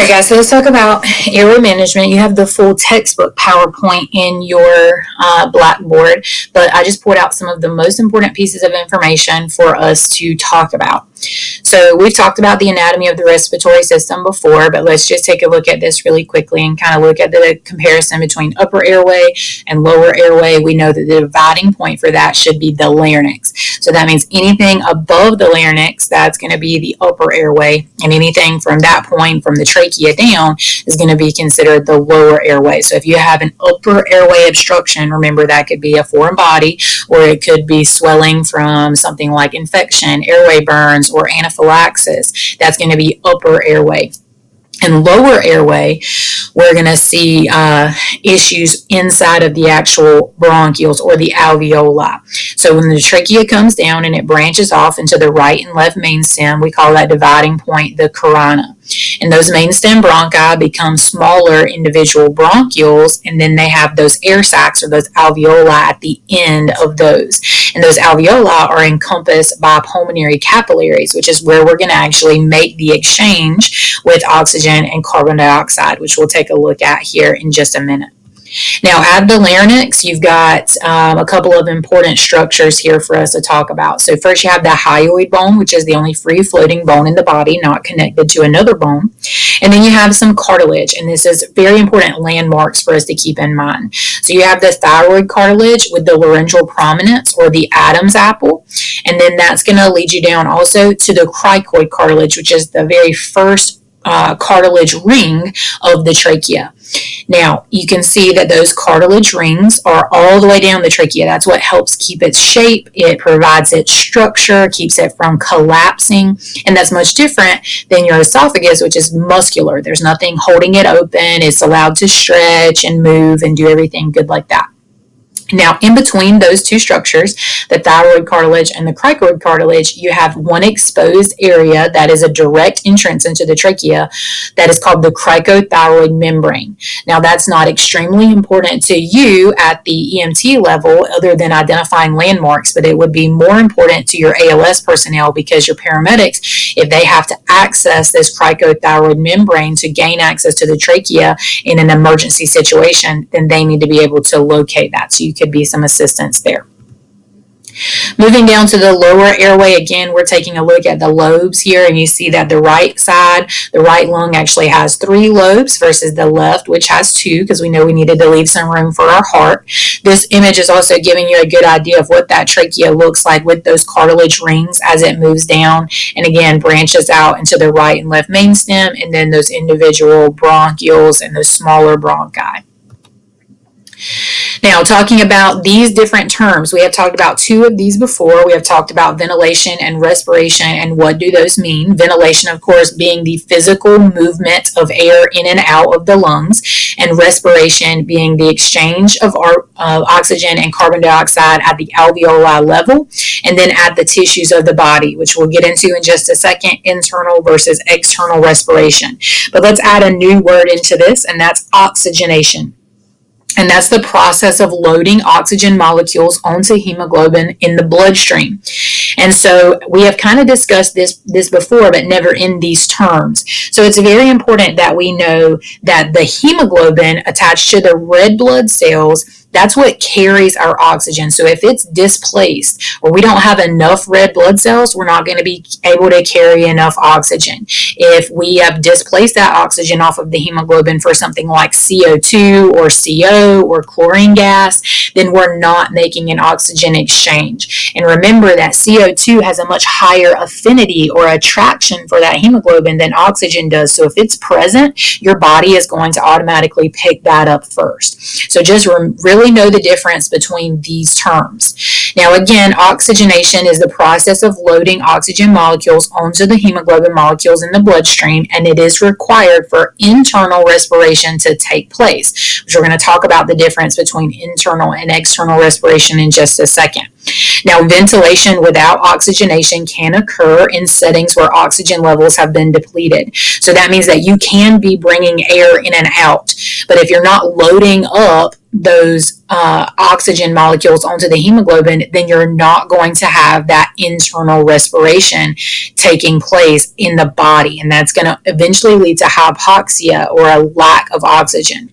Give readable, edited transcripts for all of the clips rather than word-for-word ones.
right, guys, so let's talk about airway management. You have the full textbook PowerPoint in your Blackboard, but I just pulled out some of the most important pieces of information for us to talk about. So we've talked about the anatomy of the respiratory system before, but let's just take a look at this really quickly and kind of look at the comparison between upper airway and lower airway. We know that the dividing point for that should be the larynx. So that means anything above the larynx, that's going to be the upper airway, and anything from that point, from the trachea down, is going to be considered the lower airway. So if you have an upper airway obstruction, remember that could be a foreign body, or it could be swelling from something like infection, airway burns, or anaphylaxis. That's going to be upper airway. And lower airway, we're going to see issues inside of the actual bronchioles or the alveoli. So when the trachea comes down and it branches off into the right and left main stem, we call that dividing point the carina. And those main stem bronchi become smaller individual bronchioles, and then they have those air sacs or those alveoli at the end of those. And those alveoli are encompassed by pulmonary capillaries, which is where we're going to actually make the exchange with oxygen and carbon dioxide, which we'll take a look at here in just a minute. Now, at the larynx, you've got a couple of important structures here for us to talk about. So first you have the hyoid bone, which is the only free-floating bone in the body, not connected to another bone. And then you have some cartilage, and this is very important landmarks for us to keep in mind. So you have the thyroid cartilage with the laryngeal prominence, or the Adam's apple, and then that's going to lead you down also to the cricoid cartilage, which is the very first cartilage ring of the trachea. Now, you can see that those cartilage rings are all the way down the trachea. That's what helps keep its shape. It provides its structure, keeps it from collapsing, and that's much different than your esophagus, which is muscular. There's nothing holding it open. It's allowed to stretch and move and do everything good like that. Now, in between those two structures, the thyroid cartilage and the cricoid cartilage, you have one exposed area that is a direct entrance into the trachea that is called the cricothyroid membrane. Now, that's not extremely important to you at the EMT level other than identifying landmarks, but it would be more important to your ALS personnel because your paramedics, if they have to access this cricothyroid membrane to gain access to the trachea in an emergency situation, then they need to be able to locate that. So you could be some assistance there. Moving down to the lower airway, again, we're taking a look at the lobes here, and you see that the right side, the right lung actually has 3 lobes versus the left, which has 2, because we know we needed to leave some room for our heart. This image is also giving you a good idea of what that trachea looks like with those cartilage rings as it moves down and again branches out into the right and left main stem, and then those individual bronchioles and those smaller bronchi. Now, talking about these different terms, we have talked about 2 of these before. We have talked about ventilation and respiration, and what do those mean? Ventilation, of course, being the physical movement of air in and out of the lungs, and respiration being the exchange of oxygen and carbon dioxide at the alveoli level, and then at the tissues of the body, which we'll get into in just a second, internal versus external respiration. But let's add a new word into this, and that's oxygenation. And that's the process of loading oxygen molecules onto hemoglobin in the bloodstream. And so we have kind of discussed this before, but never in these terms. So it's very important that we know that the hemoglobin attached to the red blood cells, that's what carries our oxygen. So if it's displaced or we don't have enough red blood cells, we're not going to be able to carry enough oxygen. If we have displaced that oxygen off of the hemoglobin for something like CO2 or CO or chlorine gas, then we're not making an oxygen exchange. And remember that CO2 has a much higher affinity or attraction for that hemoglobin than oxygen does. So if it's present, your body is going to automatically pick that up first. So just really know the difference between these terms. Now, again, oxygenation is the process of loading oxygen molecules onto the hemoglobin molecules in the bloodstream, and it is required for internal respiration to take place, which we're going to talk about the difference between internal and external respiration in just a second. Now, ventilation without oxygenation can occur in settings where oxygen levels have been depleted. So that means that you can be bringing air in and out, but if you're not loading up those oxygen molecules onto the hemoglobin, then you're not going to have that internal respiration taking place in the body. And that's going to eventually lead to hypoxia or a lack of oxygen.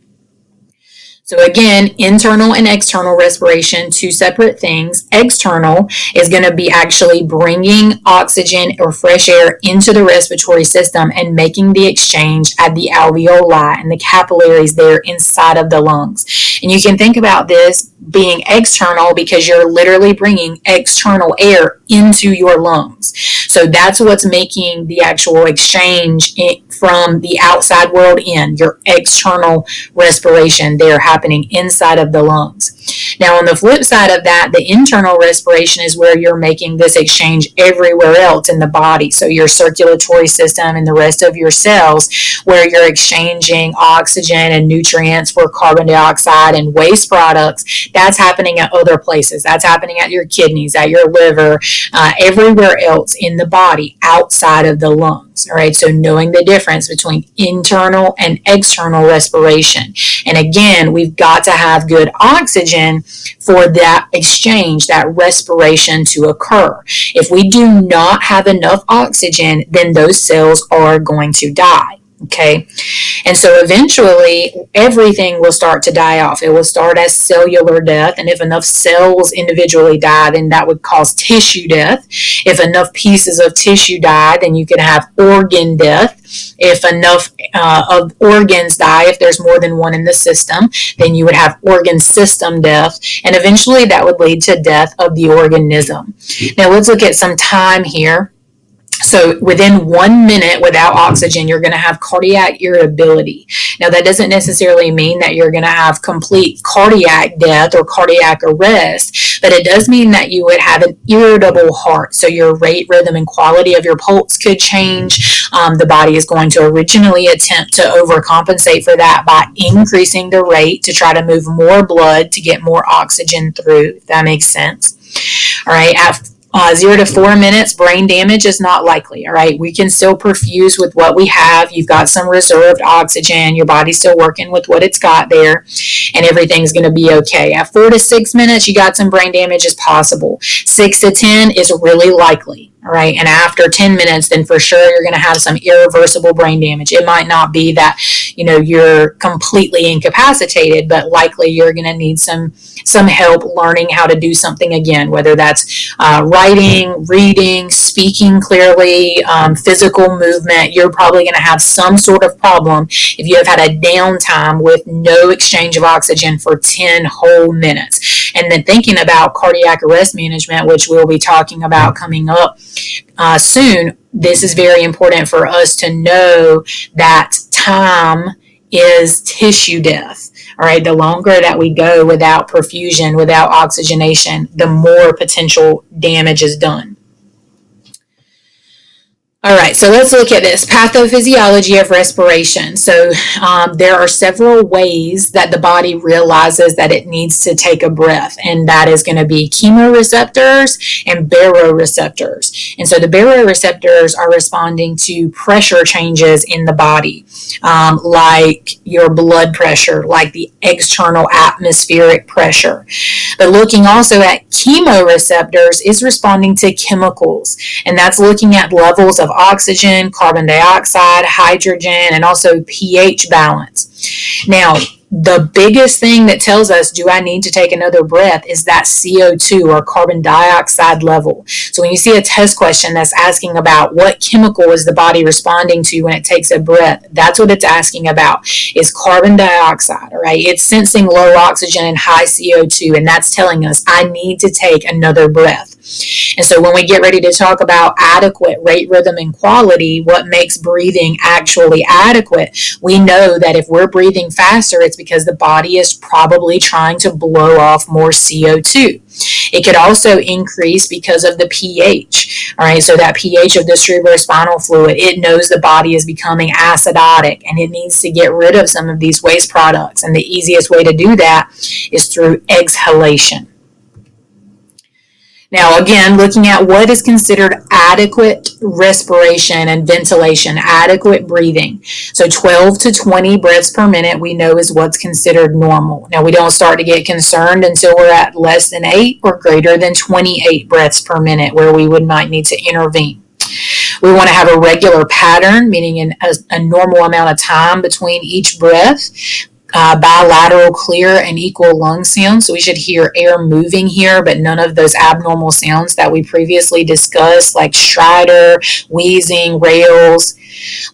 So again, internal and external respiration, two separate things. External is going to be actually bringing oxygen or fresh air into the respiratory system and making the exchange at the alveoli and the capillaries there inside of the lungs. And you can think about this being external because you're literally bringing external air into your lungs. So that's what's making the actual exchange from the outside world in, your external respiration there happening inside of the lungs. Now, on the flip side of that, the internal respiration is where you're making this exchange everywhere else in the body. So your circulatory system and the rest of your cells, where you're exchanging oxygen and nutrients for carbon dioxide and waste products, that's happening at other places. That's happening at your kidneys, at your liver, everywhere else in the body outside of the lungs. All right, so knowing the difference between internal and external respiration. And again, we've got to have good oxygen for that exchange, that respiration to occur. If we do not have enough oxygen, then those cells are going to die. Okay, and so eventually everything will start to die off. It will start as cellular death, and if enough cells individually die, then that would cause tissue death. If enough pieces of tissue die, then you can have organ death. If enough of organs die, if there's more than one in the system, then you would have organ system death, and eventually that would lead to death of the organism. Now let's look at some time here. So within 1 minute without oxygen, you're going to have cardiac irritability. Now, that doesn't necessarily mean that you're going to have complete cardiac death or cardiac arrest, but it does mean that you would have an irritable heart. So your rate, rhythm, and quality of your pulse could change. The body is going to originally attempt to overcompensate for that by increasing the rate to try to move more blood to get more oxygen through, if that makes sense. All right, at 0 to 4 minutes, brain damage is not likely. All right, we can still perfuse with what we have. You've got some reserved oxygen. Your body's still working with what it's got there, and everything's going to be okay. At 4 to 6 minutes, you got some brain damage is possible. 6 to 10 is really likely. All right, and after 10 minutes, then for sure you're going to have some irreversible brain damage. It might not be that, you're completely incapacitated, but likely you're going to need some help learning how to do something again, whether that's writing, reading, speaking clearly, physical movement. You're probably going to have some sort of problem if you have had a downtime with no exchange of oxygen for 10 whole minutes. And then thinking about cardiac arrest management, which we'll be talking about coming up soon, this is very important for us to know that time is tissue death. All right, the longer that we go without perfusion, without oxygenation, the more potential damage is done. All right, so let's look at this pathophysiology of respiration. So there are several ways that the body realizes that it needs to take a breath, and that is going to be chemoreceptors and baroreceptors. And so the baroreceptors are responding to pressure changes in the body, like your blood pressure, like the external atmospheric pressure. But looking also at chemoreceptors is responding to chemicals, and that's looking at levels of oxygen, carbon dioxide, hydrogen, and also pH balance. Now, the biggest thing that tells us, do I need to take another breath, is that CO2 or carbon dioxide level. So when you see a test question that's asking about what chemical is the body responding to when it takes a breath, that's what it's asking about, is carbon dioxide, all right? It's sensing low oxygen and high CO2, and that's telling us I need to take another breath. And so when we get ready to talk about adequate rate, rhythm, and quality, what makes breathing actually adequate, we know that if we're breathing faster, it's because the body is probably trying to blow off more CO2. It could also increase because of the pH. All right, so that pH of the cerebrospinal fluid, it knows the body is becoming acidotic and it needs to get rid of some of these waste products. And the easiest way to do that is through exhalation. Now, again, looking at what is considered adequate respiration and ventilation, adequate breathing. So 12 to 20 breaths per minute we know is what's considered normal. Now, we don't start to get concerned until we're at less than 8 or greater than 28 breaths per minute, where we might need to intervene. We want to have a regular pattern, meaning a normal amount of time between each breath. Bilateral, clear, and equal lung sounds. So we should hear air moving here, but none of those abnormal sounds that we previously discussed, like stridor, wheezing, rales.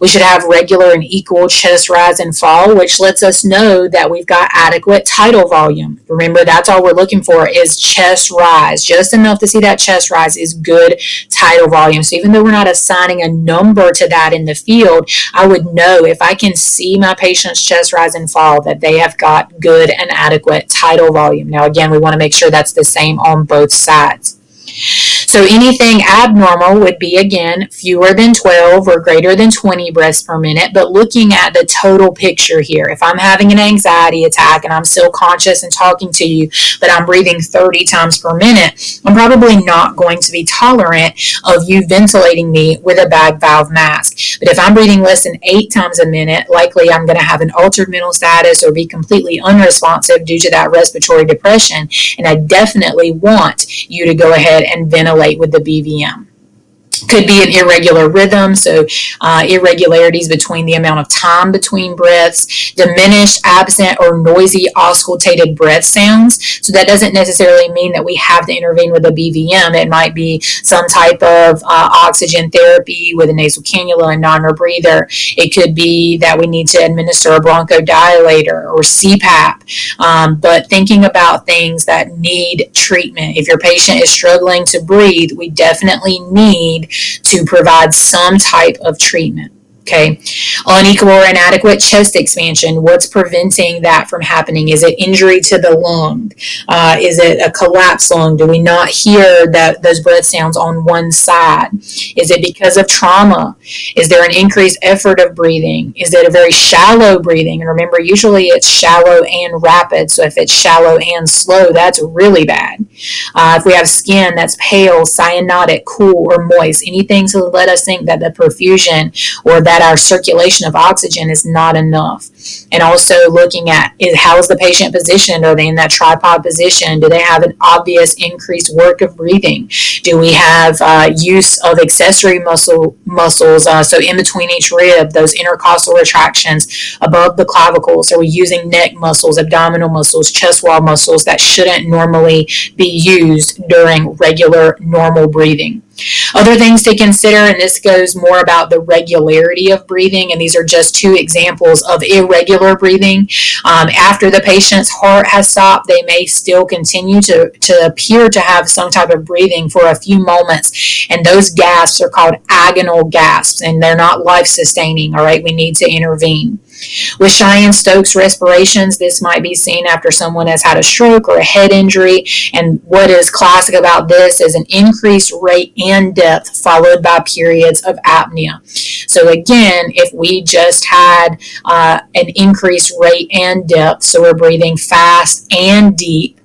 We should have regular and equal chest rise and fall, which lets us know that we've got adequate tidal volume. Remember, that's all we're looking for is chest rise. Just enough to see that chest rise is good tidal volume. So even though we're not assigning a number to that in the field, I would know if I can see my patient's chest rise and fall that they have got good and adequate tidal volume. Now, again, we want to make sure that's the same on both sides. So anything abnormal would be, again, fewer than 12 or greater than 20 breaths per minute. But looking at the total picture here, if I'm having an anxiety attack and I'm still conscious and talking to you, but I'm breathing 30 times per minute, I'm probably not going to be tolerant of you ventilating me with a bag valve mask. But if I'm breathing less than 8 times a minute, likely I'm going to have an altered mental status or be completely unresponsive due to that respiratory depression. And I definitely want you to go ahead and ventilate with the BVM. Could be an irregular rhythm, so irregularities between the amount of time between breaths, diminished, absent, or noisy auscultated breath sounds. So that doesn't necessarily mean that we have to intervene with a BVM. It might be some type of oxygen therapy with a nasal cannula and non-rebreather. It could be that we need to administer a bronchodilator or CPAP. But thinking about things that need treatment. If your patient is struggling to breathe, we definitely need to provide some type of treatment. Okay. Unequal or inadequate chest expansion. What's preventing that from happening? Is it injury to the lung? Is it a collapsed lung? Do we not hear those breath sounds on one side? Is it because of trauma? Is there an increased effort of breathing? Is it a very shallow breathing? And remember, usually it's shallow and rapid. So if it's shallow and slow, that's really bad. If we have skin that's pale, cyanotic, cool, or moist, anything to let us think that the perfusion or that our circulation of oxygen is not enough. And also looking at how is the patient positioned? Are they in that tripod position? Do they have an obvious increased work of breathing? Do we have use of accessory muscles? So in between each rib, those intercostal retractions above the clavicles. Are we using neck muscles, abdominal muscles, chest wall muscles that shouldn't normally be used during regular normal breathing? Other things to consider, and this goes more about the regularity of breathing, and these are just 2 examples of irregular breathing. After the patient's heart has stopped, they may still continue to appear to have some type of breathing for a few moments, and those gasps are called agonal gasps, and they're not life-sustaining, all right? We need to intervene. With Cheyenne-Stokes respirations, this might be seen after someone has had a stroke or a head injury, and what is classic about this is an increased rate and depth followed by periods of apnea. So again, if we just had an increased rate and depth, so we're breathing fast and deep,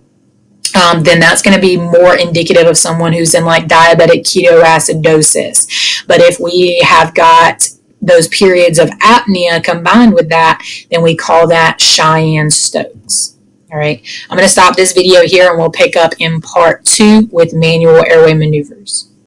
then that's going to be more indicative of someone who's in like diabetic ketoacidosis. But if we have got those periods of apnea combined with that, then we call that Cheyenne-Stokes. All right, I'm going to stop this video here and we'll pick up in part 2 with manual airway maneuvers.